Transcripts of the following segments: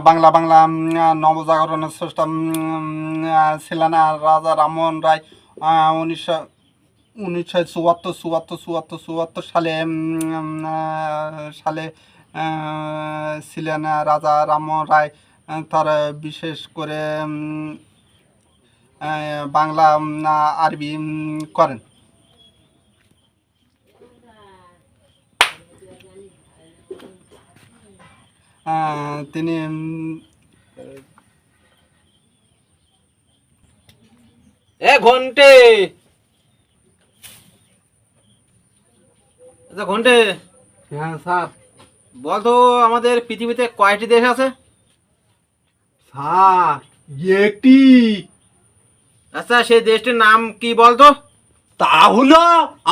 বাংলা বাংলা নবজাগরণের স্রষ্টা ছিলেন রাজা রামমোহন রায়। 1974 সালে সালে ছিলেন রাজা রামমোহন রায়। তার বিশেষ করে বাংলা আরবি করেন। তিনি ঘন্টে আচ্ছা ঘন্টে, হ্যাঁ স্যার। বলতো আমাদের পৃথিবীতে কয়টি দেশ আছে? স্যার একটি। আচ্ছা সেই দেশটির নাম কি বলতো? তা হলো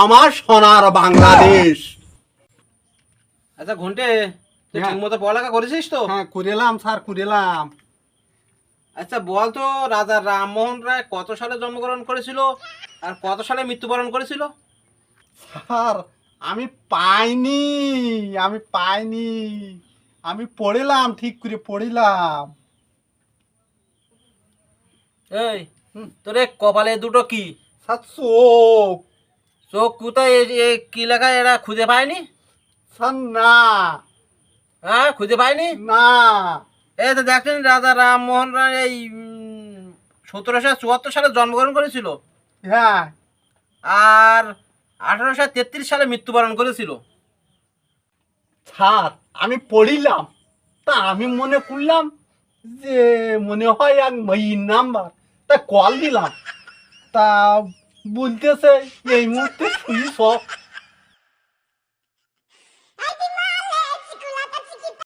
আমার সোনার বাংলাদেশ। আচ্ছা ঘন্টে, তুই হ্যাঁ। ঠিক মতো পড়ালেখা করেছিস তো? হ্যাঁ করেলাম স্যার, করেলাম। আচ্ছা বলতো রাজা রামমোহন রায় কত সালে জন্মগ্রহণ করেছিল আর কত সালে মৃত্যুবরণ করেছিল? স্যার আমি পাইনি, আমি পাইনি, আমি পড়িলাম, ঠিক করে পড়িলাম। এই তোর এ কপালে দুটো কি? স্যার চোখ। চোখ কোথায়? কি লেখা এরা খুঁজে পায়নি? স্যার না, হ্যাঁ খুঁজে পায়নি? না। এই তো দেখছেন রাজা রামমোহন রায় এই 1774 সালে জন্মগ্রহণ করেছিল হ্যাঁ আর 1833 সালে মৃত্যুবরণ করেছিল। স্যার আমি পড়িলাম, তা আমি মনে করলাম যে মনে হয় এক মেয়ের নাম্বার, তা কল দিলাম, তা বলতেছে এই মুহূর্তে সুইচ অফ।